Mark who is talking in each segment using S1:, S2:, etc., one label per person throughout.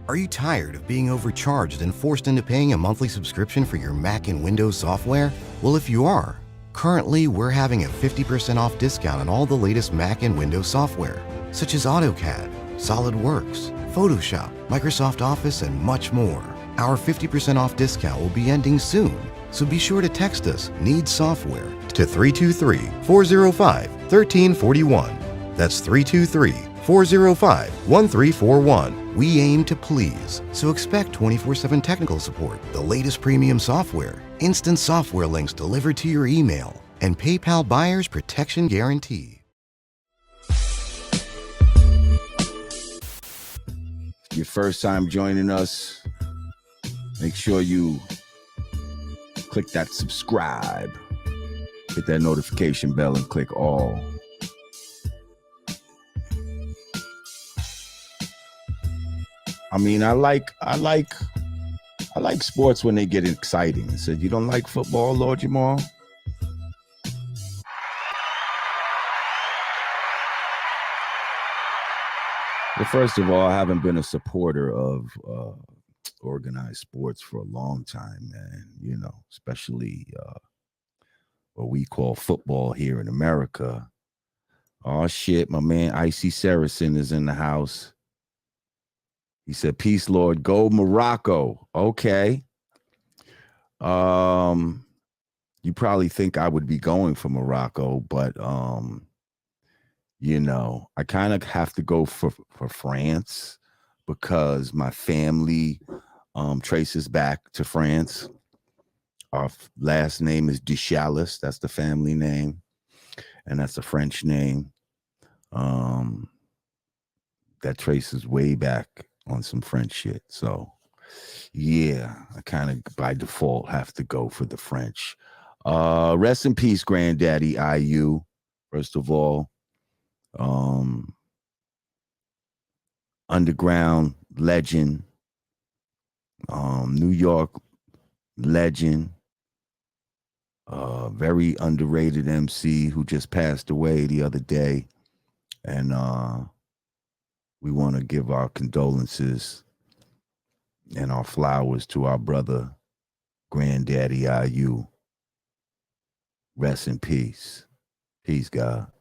S1: Are you tired of being overcharged and forced into paying a monthly subscription for your Mac and Windows software? Well, if you are, currently we're having a 50% off discount on all the latest Mac and Windows software, such as AutoCAD, SolidWorks, Photoshop, Microsoft Office, and much more. Our 50% off discount will be ending soon, so be sure to text us "Need Software" to 323-405-1341. That's 323-405-1341. We aim to please, so expect 24/7 technical support, the latest premium software, instant software links delivered to your email, and PayPal buyer's protection guarantee.
S2: Your first time joining us, make sure you click that subscribe, hit that notification bell, and click all. I mean, I like sports when they get exciting. So you don't like football, Lord Jamar? Well, first of all, I haven't been a supporter of organized sports for a long time, man. You know, especially what we call football here in America. Oh shit, my man Icy Saracen is in the house. He said, "Peace, Lord. Go Morocco." Okay. You probably think I would be going for Morocco, but you know, I kind of have to go for France because my family traces back to France. Our last name is Deschales. That's the family name, and that's a French name. That traces way back on some French shit. So yeah, I kind of by default have to go for the French. Rest in peace, Granddaddy IU. First of all, underground legend, New York legend, very underrated MC who just passed away the other day. And we want to give our condolences and our flowers to our brother, Granddaddy IU. Rest in peace. Peace, God.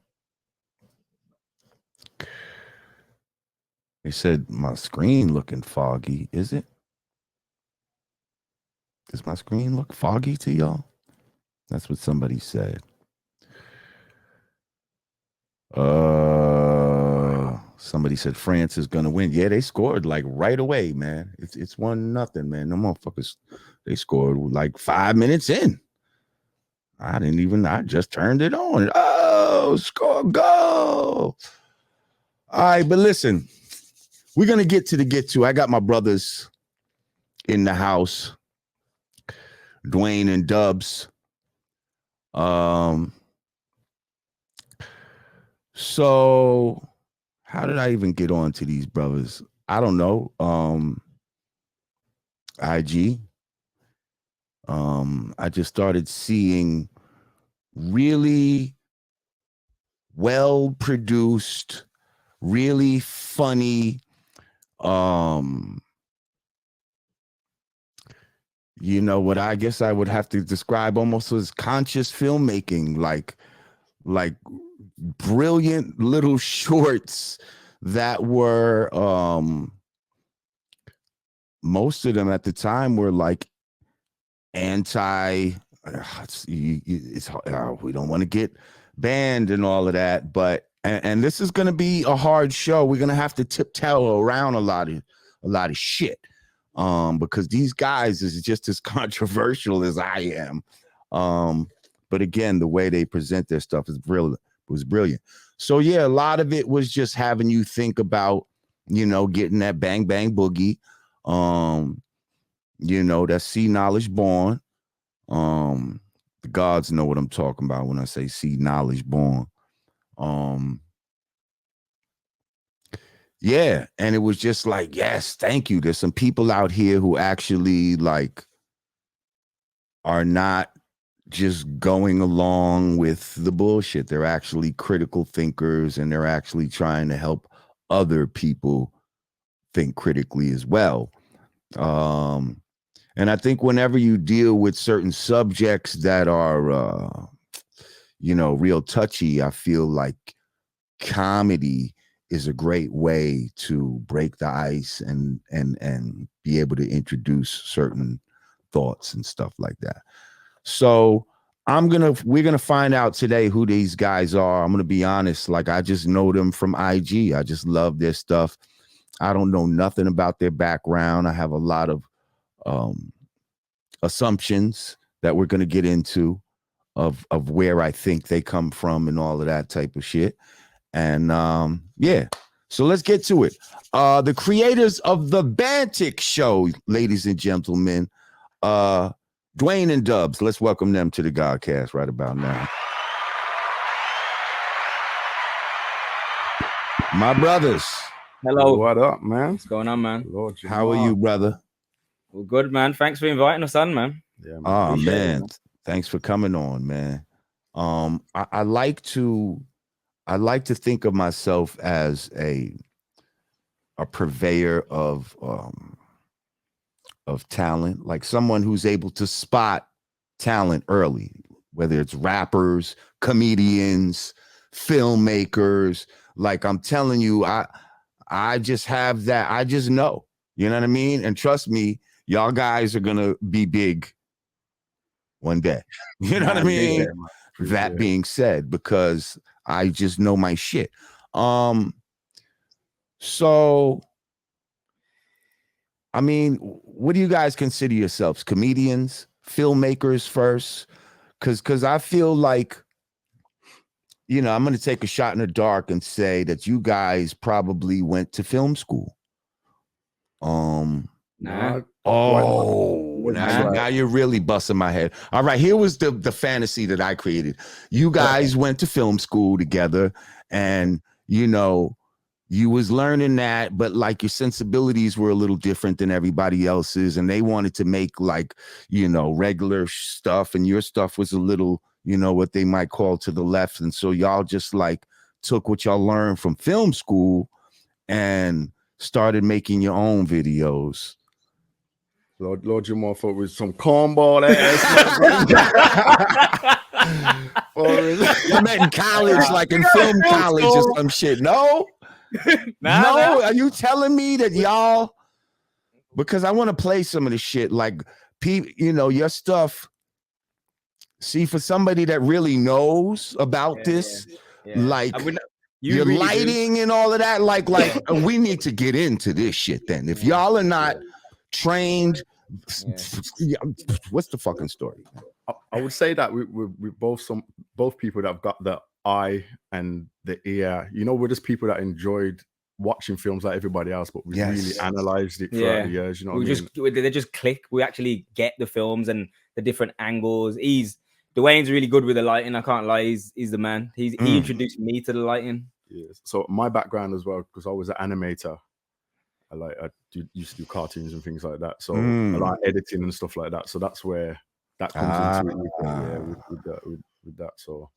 S2: They said my screen looking foggy. Is it? Does my screen look foggy to y'all? That's what somebody said. Somebody said France is gonna win. Yeah, they scored like right away, man. It's 1-0, man. No motherfuckers. They scored like 5 minutes in. I just turned it on. Oh, score, goal. All right, but listen, we're gonna get to. I got my brothers in the house, Dwayne and Dubs. So how did I even get on to these brothers? I don't know. IG. I just started seeing really well-produced, really funny, you know what I guess I would have to describe almost as conscious filmmaking, like brilliant little shorts that were most of them at the time were like anti we don't want to get banned and all of that, but and this is going to be a hard show. We're going to have to tiptoe around a lot of shit because these guys is just as controversial as I am, but again, the way they present their stuff is brilliant. Was brilliant. So yeah, a lot of it was just having you think about, you know, getting that bang bang boogie, you know, that see knowledge born. The gods know what I'm talking about when I say see knowledge born. Yeah, and it was just like, yes, thank you. There's some people out here who actually like are not just going along with the bullshit. They're actually critical thinkers and they're actually trying to help other people think critically as well. And I think whenever you deal with certain subjects that are, real touchy, I feel like comedy is a great way to break the ice and be able to introduce certain thoughts and stuff like that. So we're gonna find out today who these guys are. I'm gonna be honest, like I just know them from IG. I just love their stuff. I don't know nothing about their background. I have a lot of assumptions that we're gonna get into of where I think they come from and all of that type of shit. And yeah, so let's get to it. The creators of the Bantic show, ladies and gentlemen, Dwayne and Dubs. Let's welcome them to the Godcast right about now. My brothers.
S3: Hello.
S4: What up, man?
S3: What's going on, man?
S4: Lord,
S2: how are you, brother?
S3: Well, good, man. Thanks for inviting us on, man.
S4: Yeah, man.
S2: Oh, man. Thanks for coming on, man. I like to think of myself as a purveyor of talent, like someone who's able to spot talent early, whether it's rappers, comedians, filmmakers. Like I'm telling you, I just have that. I just know, you know what I mean? And trust me, y'all guys are gonna be big one day. You know what I mean? That being said, because I just know my shit. So I mean, what do you guys consider yourselves? Comedians, filmmakers first? Because I feel like, I'm going to take a shot in the dark and say that you guys probably went to film school.
S3: Nah.
S2: Now you're really busting my head. All right, here was the fantasy that I created. You guys went to film school together, and you was learning that, but like your sensibilities were a little different than everybody else's, and they wanted to make like, regular stuff, and your stuff was a little, what they might call to the left. And so y'all just like took what y'all learned from film school and started making your own videos.
S4: Lord Jamar thought with some cornball ass.
S2: You met in college, like in film college or some shit. No? No, are you telling me that y'all? Because I want to play some of the shit, like people, your stuff. See, for somebody that really knows about this, like your really lighting and all of that, like we need to get into this shit. Then, if y'all are not trained, what's the fucking story?
S4: I would say that we're both people that have got the eye and the ear. We're just people that enjoyed watching films like everybody else, but we really analyzed it throughout the years.
S3: They just click. We actually get the films and the different angles. Dwayne's really good with the lighting. I can't lie. He's the man. He introduced me to the lighting.
S4: Yeah. So my background as well, because I was an animator. I used to do cartoons and things like that. So I like editing and stuff like that. So that's where that comes into it with that. So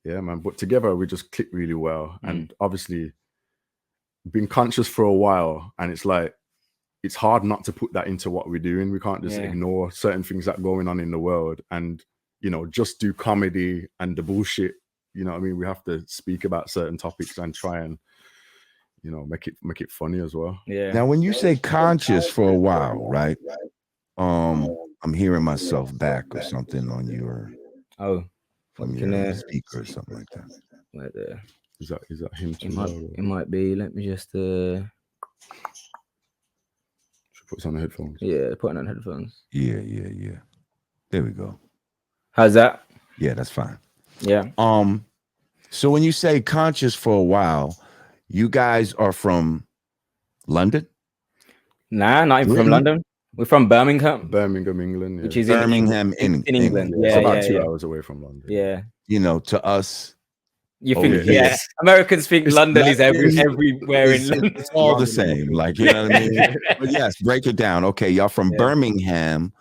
S4: yeah, man. But together we just click really well. And obviously been conscious for a while, and it's like it's hard not to put that into what we're doing. We can't just ignore certain things that are going on in the world and just do comedy and the bullshit. We have to speak about certain topics and try and make it funny as well.
S3: Yeah.
S2: Now, when you say conscious for a while, right? I'm hearing myself back or something on your from your speaker or something like that.
S3: Right there.
S4: Is that him?
S3: It might be. Let me just
S4: should put this on the headphones.
S3: Yeah, put it on headphones.
S2: Yeah. There we go.
S3: How's that?
S2: Yeah, that's fine.
S3: Yeah.
S2: So when you say conscious for a while, you guys are from London?
S3: Nah, not even from London. We're from Birmingham,
S4: England. Yeah.
S3: Which is
S2: Birmingham,
S3: in England.
S4: Yeah, it's about 2 hours away from London.
S3: Yeah.
S2: To us,
S3: you think Americans think London is everywhere in London.
S2: It's all the same, like, you know what I mean? But yes, break it down. Okay, y'all from Birmingham,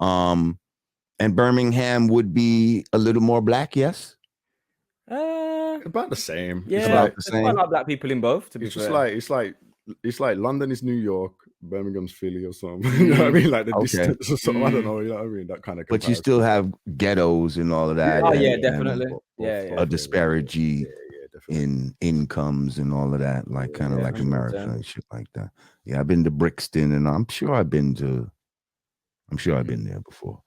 S2: and Birmingham would be a little more black, yes?
S4: About the same.
S3: Yeah,
S4: it's about
S3: the same. Quite a lot of black people in both. To be
S4: it's
S3: fair.
S4: just like it's like London is New York, Birmingham's Philly or something. You know what I mean? Like the distance or something. I don't know. You know what I mean? That kind of.
S2: But you still have ghettos and all of that.
S3: Oh
S2: and,
S3: yeah, definitely.
S2: A disparity in incomes and all of that, like kind of like
S3: 100%.
S2: America and shit like that. Yeah, I've been to Brixton, and I'm sure I've been there before.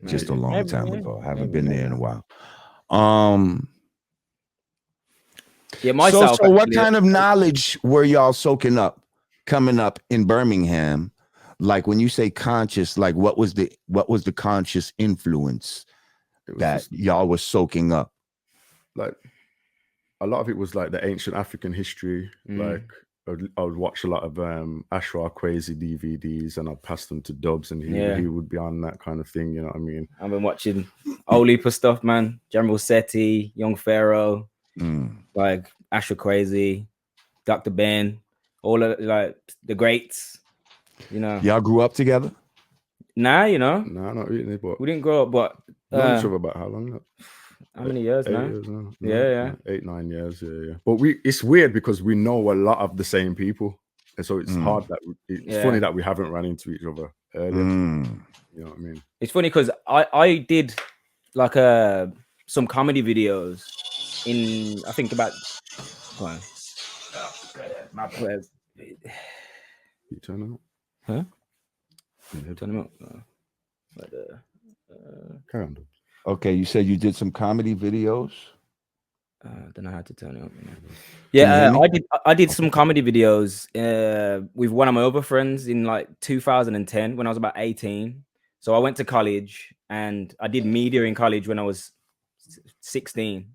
S2: Just a long time ago. I haven't been there in a while.
S3: Yeah, myself.
S2: So what kind of knowledge were y'all soaking up coming up in Birmingham? Like when you say conscious, like what was the conscious influence that y'all was soaking up?
S4: Like a lot of it was like the ancient African history. Like I would watch a lot of Ashra Kwesi DVDs, and I'd pass them to Dubs, and he would be on that kind of thing. You know what I mean?
S3: I've been watching whole heap of stuff, man. General Seti, Young Pharaoh, like Ashra Kwesi, Dr. Ben, all of like the greats. You know,
S2: y'all grew up together?
S4: Nah, not really. But
S3: we didn't grow up, but
S4: known each other about how long?
S3: How many years now?
S4: 8 years now.
S3: Yeah.
S4: 8, 9 years. Yeah. But it's weird because we know a lot of the same people, and so it's hard that it's funny that we haven't run into each other earlier. You know what I mean?
S3: It's funny because I did like some comedy videos in I think about. My players.
S4: You turn them up?
S3: Huh?
S4: Yeah.
S3: Turn them up.
S4: Carry on.
S2: Okay, you said you did some comedy videos.
S3: I don't know how to turn it up. Yeah, I did some comedy videos with one of my other friends in like 2010 when I was about 18. So I went to college and I did media in college when I was 16,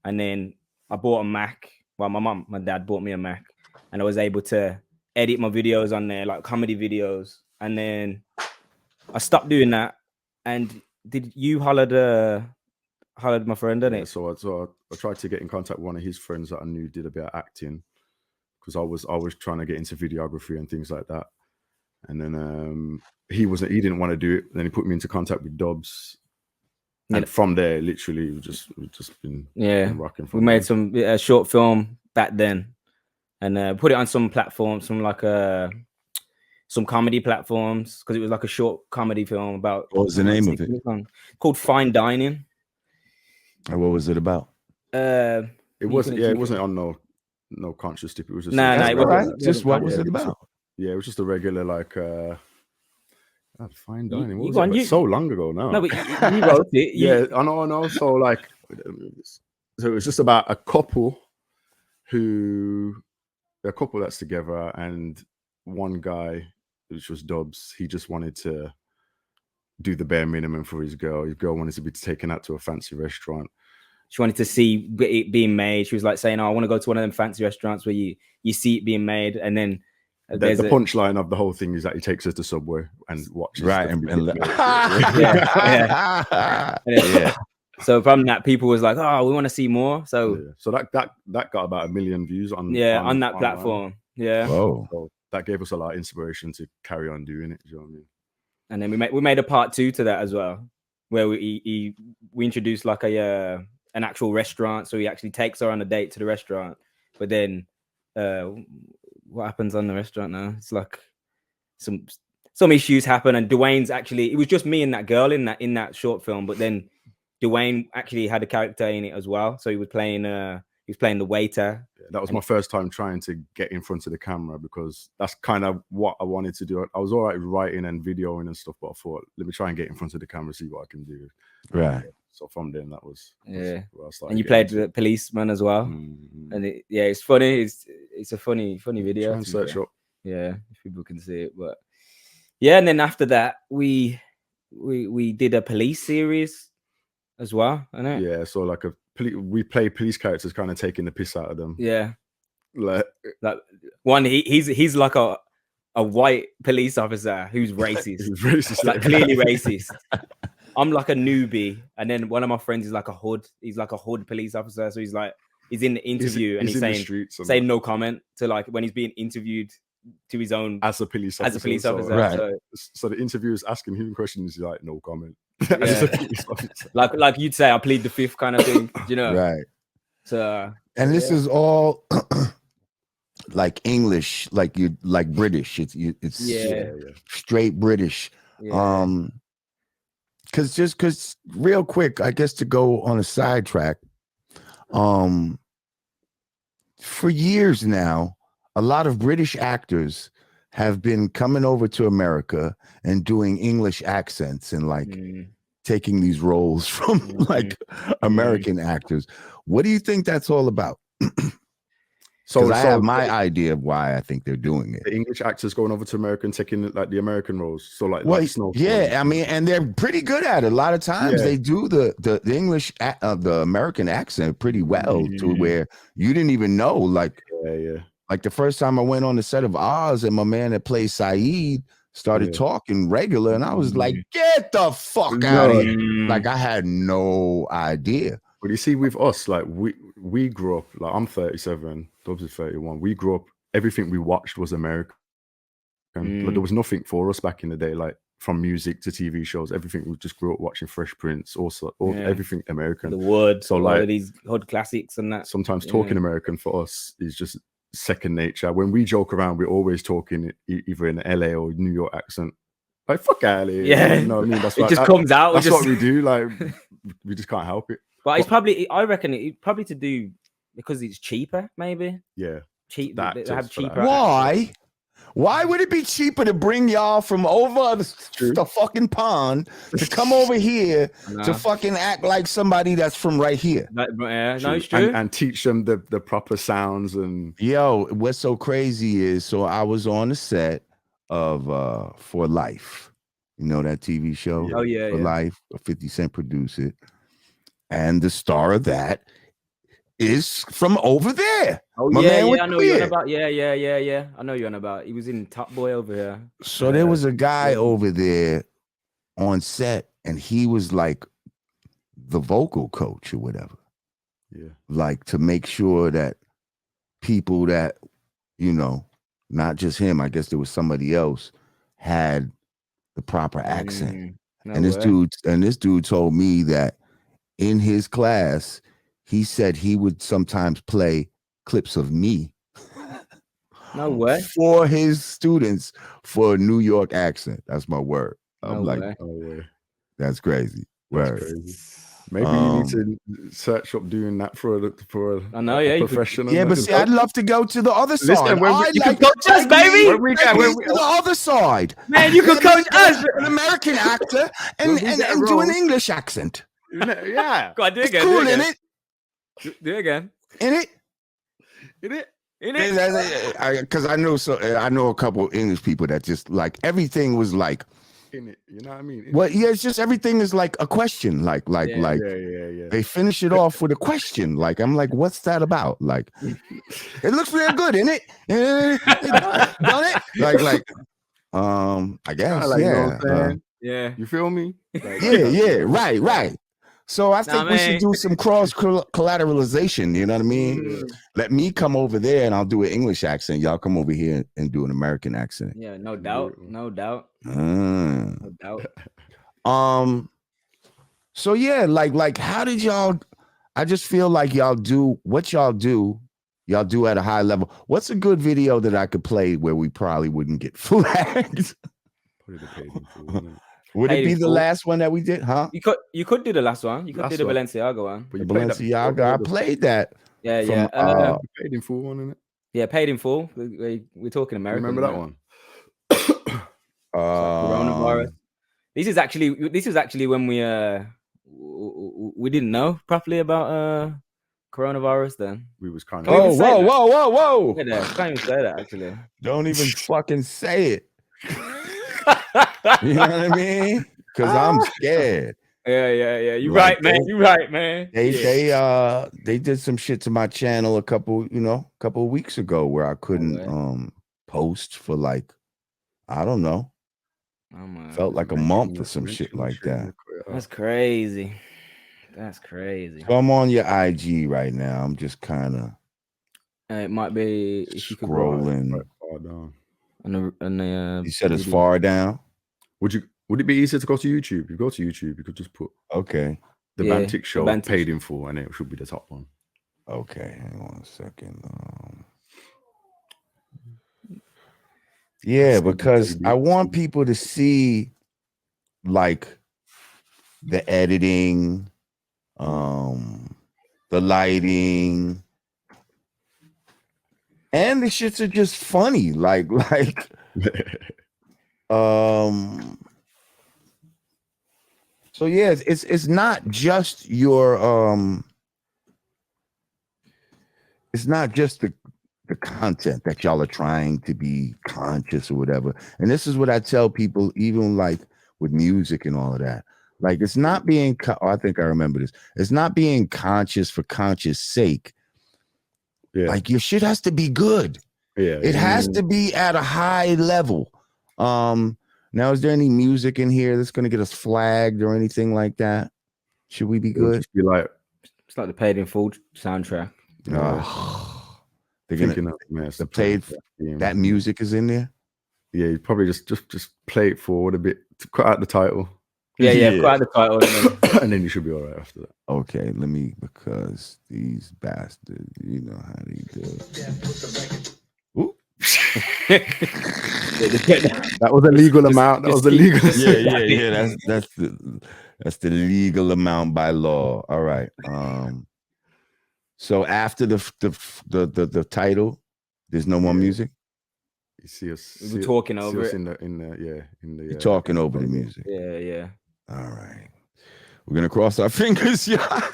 S3: and then I bought a Mac. Well, my dad bought me a Mac, and I was able to edit my videos on there, like comedy videos. And then I stopped doing that. And did you hollered my friend, didn't it?
S4: So I tried to get in contact with one of his friends that I knew did a bit of acting, because I was trying to get into videography and things like that. And then he didn't want to do it. Then he put me into contact with Dubs. And from there, literally, we've just been rocking.
S3: We made some short film back then, and put it on some platforms, some comedy platforms, because it was like a short comedy film about.
S2: What was the name of it?
S3: Called Fine Dining.
S2: And what was it about?
S4: It wasn't on no conscious tip. It was just
S3: it wasn't.
S2: Just what was it about?
S4: It was just a regular like. Fine Dining. What was it? So long ago now.
S3: No, but you wrote it.
S4: I know. So like, so it was just about a couple that's together, and one guy, which was Dubs, he just wanted to do the bare minimum for his girl. His girl wanted to be taken out to a fancy restaurant.
S3: She wanted to see it being made. She was like saying, "Oh, I want to go to one of them fancy restaurants where you see it being made," and then.
S4: The punchline of the whole thing is that he takes us to Subway and watches.
S2: Right.
S3: So from that, people was like, "Oh, we want to see more." So
S4: that got about 1 million views on
S3: that platform. Yeah.
S2: Whoa.
S4: So that gave us a lot of inspiration to carry on doing it. You know what I mean?
S3: And then we made a part 2 to that as well, where we introduced like an actual restaurant. So he actually takes her on a date to the restaurant, but then. What happens on the restaurant now? It's like some issues happen, and Dwayne's actually, it was just me and that girl in that short film, but then Dwayne actually had a character in it as well. So he was playing the waiter.
S4: That was my first time trying to get in front of the camera, because that's kind of what I wanted to do. I was all right with writing and videoing and stuff, but I thought, let me try and get in front of the camera, see what I can do.
S2: Right.
S4: So from then, that was
S3: where I started. And you played the policeman as well. And it's funny. It's a funny video.
S4: Try and search up.
S3: Yeah, if people can see it. But yeah, and then after that, we did a police series as well, innit?
S4: Yeah, so like we play police characters, kind of taking the piss out of them.
S3: Yeah,
S4: like
S3: one, he's like a white police officer who's racist.
S4: He's racist,
S3: like clearly racist. I'm like a newbie, and then one of my friends is like a hood. He's like a hood police officer, so he's in the interview and he's saying no comment to, like, when he's being interviewed to his own
S4: as a police officer.
S2: Right.
S4: So the interviewer is asking him questions. He's like, no comment.
S3: Yeah. like you'd say, I plead the fifth kind of thing. You know,
S2: right?
S3: So
S2: and this is all like English, like you like British. It's
S3: Yeah.
S2: straight British.
S3: Yeah.
S2: Because real quick, I guess to go on a sidetrack, for years now, a lot of British actors have been coming over to America and doing English accents and like taking these roles from like American actors. What do you think that's all about? So I have my idea of why I think they're doing it.
S4: The English actors going over to America and taking like the American roles. So like,
S2: well,
S4: like Snow.
S2: Yeah, I mean, and they're pretty good at it. A lot of times they do the English the American accent pretty well to where you didn't even know. Like, like the first time I went on the set of Oz and my man that plays Saeed started talking regular, and I was like, "Get the fuck out of here!" Like I had no idea.
S4: But you see, with us, like we grew up. Like I'm 37, Dobbs is 31. We grew up. Everything we watched was American. Like, there was nothing for us back in the day, like from music to TV shows. Everything we just grew up watching Fresh Prince, everything American.
S3: The Wood,
S4: so like
S3: these hood classics and that.
S4: Sometimes talking American for us is just second nature. When we joke around, we're always talking either in LA or New York accent. Like fuck out of here.
S3: Yeah,
S4: you know what I mean. That's
S3: it just comes out.
S4: That's what we do. Like we just can't help it.
S3: But it's probably, I reckon it's probably to do because it's cheaper, maybe.
S4: Yeah,
S3: cheap. They have cheaper.
S2: Why? Why would it be cheaper to bring y'all from over the fucking pond to come over here to fucking act like somebody that's from right here?
S3: No, it's true.
S4: And teach them the proper sounds and.
S2: Yo, what's so crazy is, so I was on the set of For Life, you know that TV show?
S3: Oh yeah,
S2: For Life. 50 Cent produced it. And the star of that is from over there.
S3: Oh yeah, I know you're on about. Yeah. I know you're on about. He was in Top Boy over here.
S2: So there was a guy over there on set, and he was like the vocal coach or whatever.
S4: Yeah,
S2: like to make sure that people that, you know, not just him, I guess there was somebody else, had the proper accent. And this dude told me that in his class, he said he would sometimes play clips of me.
S3: No way.
S2: For his students for a New York accent. That's my word. I'm like, that's crazy.
S4: That's crazy. Maybe you need to search up doing that for a professional.
S2: Yeah, but see, I'd love to go to the other side.
S3: You can coach us, baby.
S2: To the other side.
S3: Man, you can coach us.
S2: An American actor and do an English accent.
S4: Yeah.
S3: Go on, do it again.
S2: Cool, innit?
S3: Do it again.
S2: In
S3: it?
S2: Because I know a couple of English people that just like everything was like
S4: in it, you know what I mean?
S2: Well, yeah, it's just everything is like a question, like they finish it off with a question. Like I'm like, what's that about? Like, it looks real good, innit? Done it? Like, I guess,
S4: like,
S3: yeah.
S4: You feel me?
S2: Like, right. So I think we should do some cross collateralization. You know what I mean? Let me come over there and I'll do an English accent. Y'all come over here and do an American accent.
S3: Yeah, no doubt. No doubt.
S2: So yeah, like how did y'all? I just feel like y'all do what y'all do at a high level. What's a good video that I could play where we probably wouldn't get flagged? Would it be the last one that we did, huh?
S3: You could do the last one. You could do the Balenciaga one.
S2: The Balenciaga, I played that.
S3: Yeah.
S4: Paid in full one, isn't it?
S3: Yeah, Paid in Full. We're talking American.
S4: Remember that one?
S3: Coronavirus. This is actually when we didn't know properly about coronavirus. Then
S2: we was kind of. Whoa!
S3: Yeah, I can't even say that actually.
S2: Don't even fucking say it. You know what I mean? Because I'm scared.
S3: Yeah. You're right, man.
S2: They did some shit to my channel a couple of weeks ago where I couldn't post for like, I don't know. Felt like a month or some shit like that.
S3: That's crazy. So
S2: I'm on your IG right now. I'm just kind of.
S3: It might be if you could
S2: scrolling.
S4: Far down.
S2: You said it's far down.
S4: Would it be easier to go to YouTube? You go to YouTube, you could just put
S2: the
S4: Bantic show Paid in Full, and it should be the top one.
S2: Okay, hang on a second. Yeah, because I want people to see like the editing, the lighting, and the shits are just funny. So yeah, it's not just your it's not just the content that y'all are trying to be conscious or whatever. And this is what I tell people, even like with music and all of that. Like it's not being I think I remember this. It's not being conscious for conscious sake.
S4: Yeah.
S2: Like your shit has to be good.
S4: Yeah.
S2: It has to be at a high level. Now, is there any music in here that's going to get us flagged or anything like that? Should we be good?
S4: Just be like,
S3: it's like the paid in full soundtrack.
S2: They're gonna the paid that music is in there.
S4: Yeah, you probably just play it forward a bit to cut out the title.
S3: Yeah, cut out the title,
S4: and then you should be all right after that.
S2: Okay, let me, because these bastards, you know how they do. Ooh.
S4: That was a legal amount. That was a legal.
S2: Yeah. That's the legal amount by law. All right. So after the title, there's no more music.
S4: You see us.
S3: We're talking over it.
S4: In the
S2: You're talking over the music.
S3: Yeah.
S2: All right. We're gonna cross our fingers, yeah.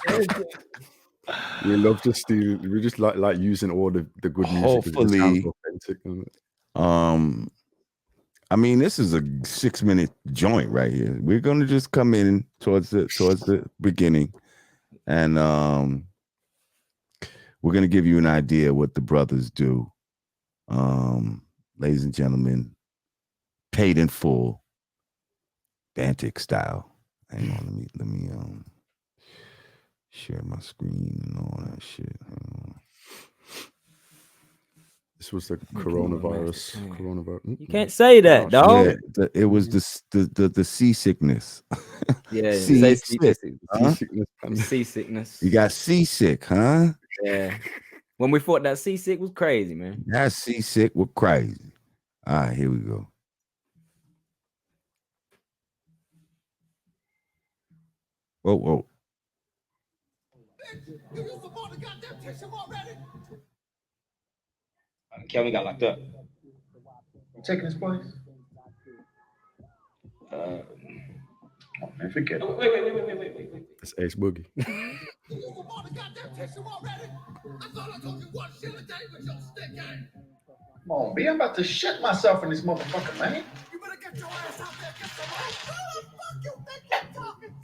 S4: We love to steal. We just like using all the good music.
S2: Hopefully, I mean, this is a 6-minute joint right here. We're gonna just come in towards the beginning, and we're gonna give you an idea what the brothers do. Ladies and gentlemen, paid in full, Bantic style. Hang on, let me share my screen and all that shit.
S4: This was the coronavirus.
S3: You can't say that, dog.
S2: Yeah, it was the seasickness.
S3: Yeah, seasickness.
S2: You got seasick, huh?
S3: Yeah. When we thought that seasick was crazy, man.
S2: That seasick was crazy. All right, here we go. Whoa.
S3: Kelly got locked up.
S5: You taking his place? Oh, man, forget it. Wait.
S4: It's Ace Boogie.
S5: Come on, B. I'm about to shit myself in this motherfucker, man. You better get your ass out there, get some.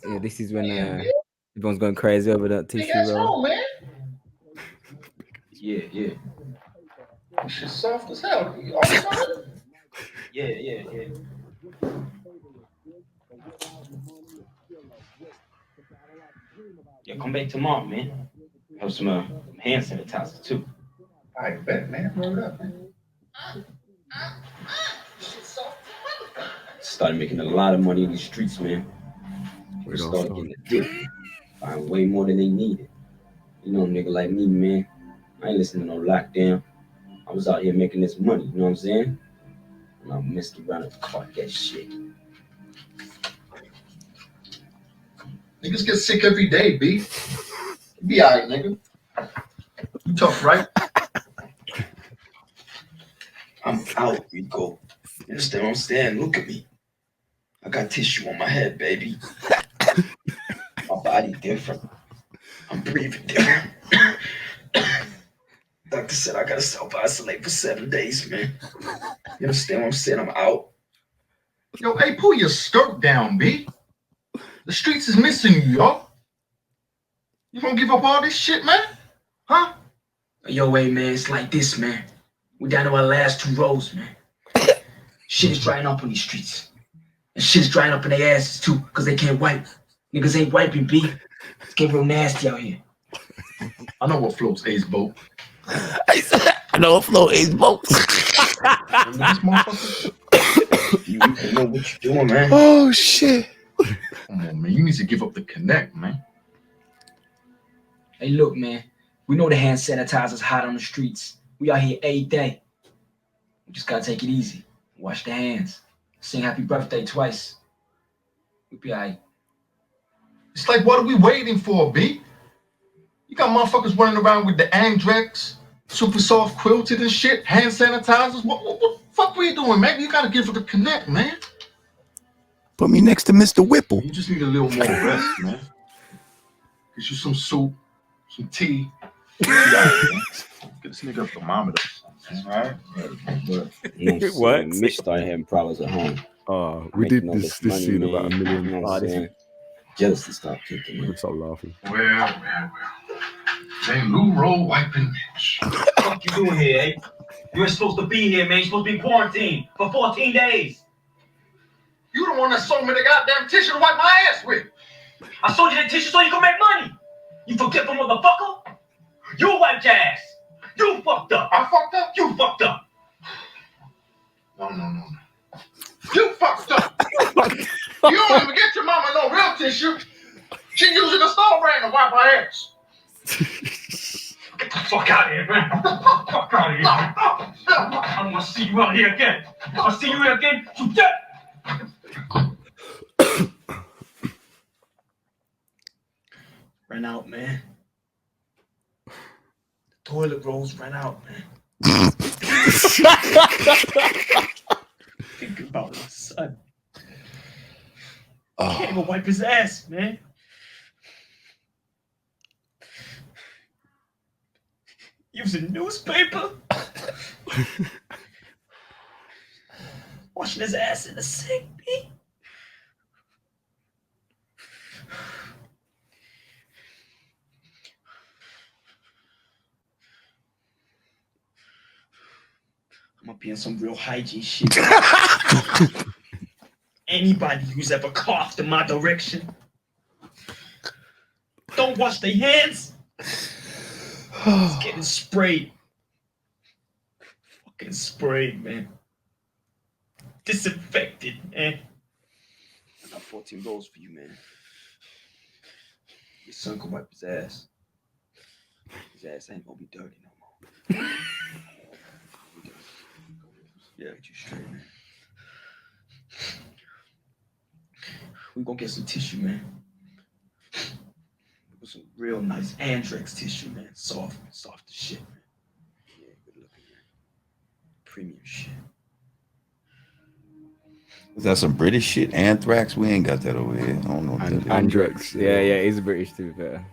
S3: Yeah, this is when everyone's going crazy over that tissue roll.
S5: Man. Yeah. This shit's soft as hell. Yeah.
S3: Yeah, come back tomorrow, man. Have some hand sanitizer too.
S5: I bet, man. Roll it up, man.
S3: Started making a lot of money in these streets, man. We started getting a dick. Buying way more than they needed. You know, a nigga like me, man. I ain't listening to no lockdown. I was out here making this money, you know what I'm saying? And I messed around and caught that shit.
S5: Niggas get sick every day, B. You be alright, nigga. You tough, right?
S6: I'm out, Rico. You understand what I'm saying? Look at me. I got tissue on my head, baby. My body different. I'm breathing different. Doctor said I gotta self-isolate for 7 days, man. You understand what I'm saying? I'm out.
S5: Yo, hey, pull your skirt down, B. The streets is missing you, yo. You gonna give up all this shit, man? Huh?
S6: Yo, hey, man, it's like this, man. We down to our last 2 rows, man. Shit is drying up on these streets. And shit is drying up in their asses, too, because they can't wipe. Niggas ain't wiping, B. It's getting real nasty out here.
S5: I know what floats A's boat.
S2: I know what float A's boat.
S5: This motherfucker.
S6: You know what you're doing, man.
S2: Oh, shit.
S5: Come on, man. You need to give up the connect, man.
S6: Hey, look, man. We know the hand sanitizer's hot on the streets. We out here every day. We just gotta take it easy. Wash their hands. Sing happy birthday twice. We'll be all right.
S5: It's like, what are we waiting for, B? You got motherfuckers running around with the Andrex, super soft quilted and shit, hand sanitizers. What the fuck were you doing, man? You gotta give it a connect, man.
S2: Put me next to Mr. Whipple.
S5: You just need a little more rest, man. Get you some soup, some tea. Get this nigga a thermometer. All right?
S3: What?
S7: Missed I having problems at home.
S4: We did
S7: Making all
S4: this
S7: money,
S4: scene about
S7: man.
S4: $1 million.
S7: You know what I'm saying? Jealousy stop kicking
S4: We
S7: in.
S4: stop laughing.
S5: Well. Ain't Lou roll wiping bitch.
S8: What the fuck you doing here, eh? You ain't supposed to be here, man. You're supposed to be quarantined for 14 days.
S5: You the one that sold me the goddamn tissue to wipe my ass with.
S8: I sold you that tissue so you can make money. You forgetful motherfucker. You wiped your ass. You fucked up.
S5: I fucked up?
S8: You fucked up.
S5: No. You fucked up. You don't even get your mama no real tissue. She using a store brand to wipe her ass.
S8: Get the fuck out of here, man. Get the fuck out of here, man. I don't want to see you out here again. I'll see you here again. You dead.
S6: Ran out, man. The toilet rolls ran out, man. Thinking about my son. Can't even wipe his ass, man. Using newspaper. Washing his ass in the sink, B. I'm gonna be on some real hygiene shit. Anybody who's ever coughed in my direction, don't wash their hands. It's getting sprayed. Fucking sprayed, man. Disinfected, man. I got 14 rolls for you, man. Your son can wipe his ass. His ass ain't gonna be dirty no more. Yeah, get you straight, man. We gonna get some tissue, man. Some real nice Andrex tissue, man. Soft as shit, man. Yeah, good looking, man. Premium shit.
S2: Is that some British shit? Anthrax? We ain't got that over here. I don't know. What that is.
S4: Andrex.
S3: Yeah, he's British to be fair.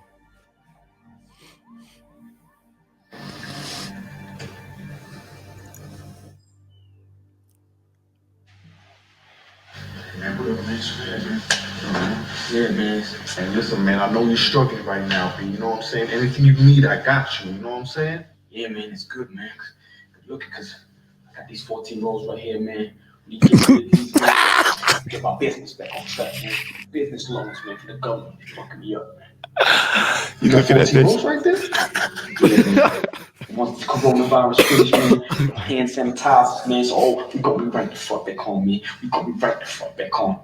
S5: Man, whatever, man. Yeah, man. And listen, man, I know you're struggling right now, but you know what I'm saying? Anything you need, I got you. You know what I'm saying?
S6: Yeah, man, it's good, man. Good looking, because I got these 14 rolls right here, man. We get rid of these, man. Get my business back on track, man. Business loans, man, for the government. Fucking me up, man.
S2: You looking at
S5: 14
S2: this?
S5: rolls right there?
S6: Yeah, man. Once the coronavirus finish, man, hand sanitizers, man. So, we gonna be right the fuck back home, man. We gonna be right the fuck back home.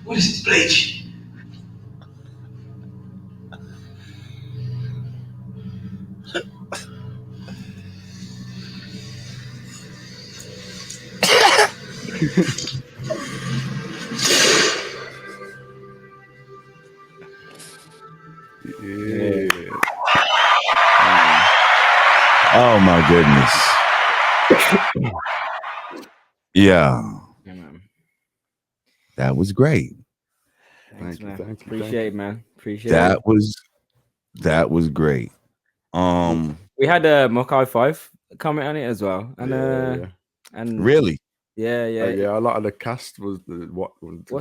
S6: What is this bleach?
S4: Yeah.
S2: Oh my goodness. Yeah, that was great.
S3: Thanks,
S4: Thank you,
S3: man.
S4: thank you,
S3: Appreciate it, man. Appreciate
S2: That
S3: it.
S2: was great.
S3: We had Mokai 5 comment on it as well. And and
S2: Really?
S3: yeah.
S4: Yeah, a lot of the cast was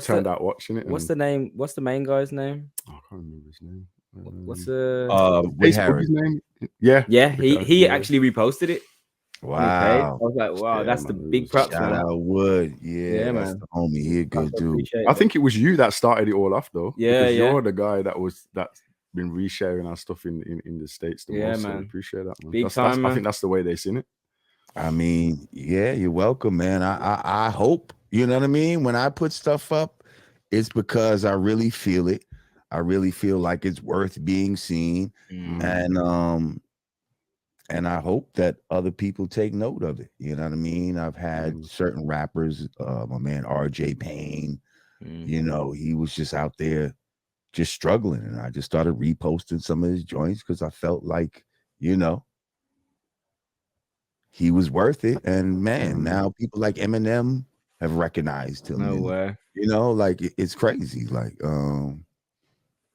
S4: turned out watching it.
S3: What's the name? What's the main guy's name?
S4: I can't remember his name.
S3: What's the
S2: Wood Harris.
S4: His name? Yeah.
S3: yeah, he actually reposted it. On his page. I
S2: Wow.
S3: was like, wow,
S4: Yeah,
S3: that's
S4: man,
S3: the
S4: it
S3: big
S4: was-
S3: props,
S2: Shout
S3: man.
S2: out Wood. Yeah, that's
S3: man.
S2: the homie. He a good dude.
S3: Appreciate
S4: I
S3: it.
S4: think it was you that started it all off, though.
S3: Yeah,
S4: because
S3: yeah.
S4: you're the guy that's been resharing our stuff in the States the
S3: Yeah,
S4: most. So
S3: man.
S4: I appreciate that, man.
S3: Big
S4: That's,
S3: time,
S4: I
S3: man.
S4: think that's the way they seen it.
S2: I mean, yeah, you're welcome, man. I hope, you know what I mean? When I put stuff up, it's because I really feel it. I really feel like it's worth being seen, and I hope that other people take note of it. You know what I mean? I've had certain rappers, my man RJ Payne, you know, he was just out there just struggling, and I just started reposting some of his joints because I felt like, you know, he was worth it. And man, now people like Eminem have recognized him.
S3: No way.
S2: You know, like it's crazy. Like,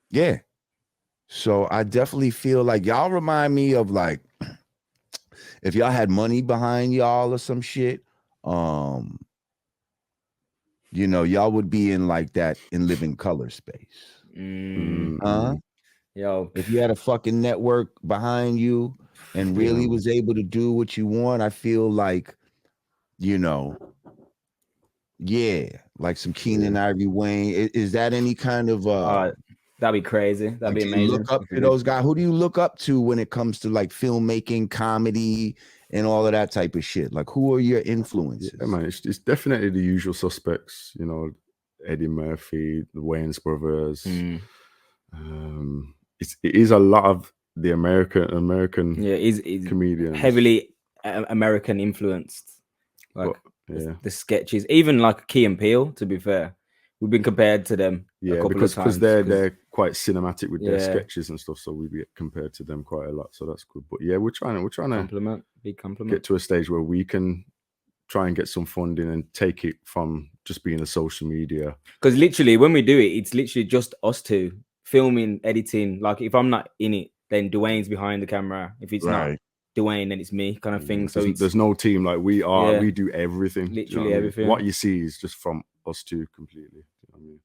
S2: yeah. So I definitely feel like y'all remind me of like if y'all had money behind y'all or some shit, you know, y'all would be in like that in living color space.
S3: Yo,
S2: if you had a fucking network behind you and really was able to do what you want, I feel like, you know, like some Keenan Ivory Wayne. Is that any kind of
S3: that'd be crazy. That'd be
S2: do you
S3: amazing.
S2: look up to those guys? Who do you look up to when it comes to like filmmaking, comedy, and all of that type of shit? Like, who are your influences?
S4: Yeah, man, it's definitely the usual suspects. You know, Eddie Murphy, the Wayans brothers. It is a lot of the American
S3: he's
S4: comedians,
S3: heavily American influenced. Like the sketches, even like Key and Peele. To be fair, we've been compared to them.
S4: because they're quite cinematic with their sketches and stuff, so we get compared to them quite a lot. So that's good. But yeah, we're trying to get to a stage where we can try and get some funding and take it from just being a social media.
S3: Because literally, when we do it, it's literally just us two filming, editing. Like if I'm not in it, then Dwayne's behind the camera. If it's not Dwayne, then it's me, kind of thing. So
S4: there's no team. Like we are. We do everything.
S3: Literally everything.
S4: What you see is just from us two completely. You know what I mean?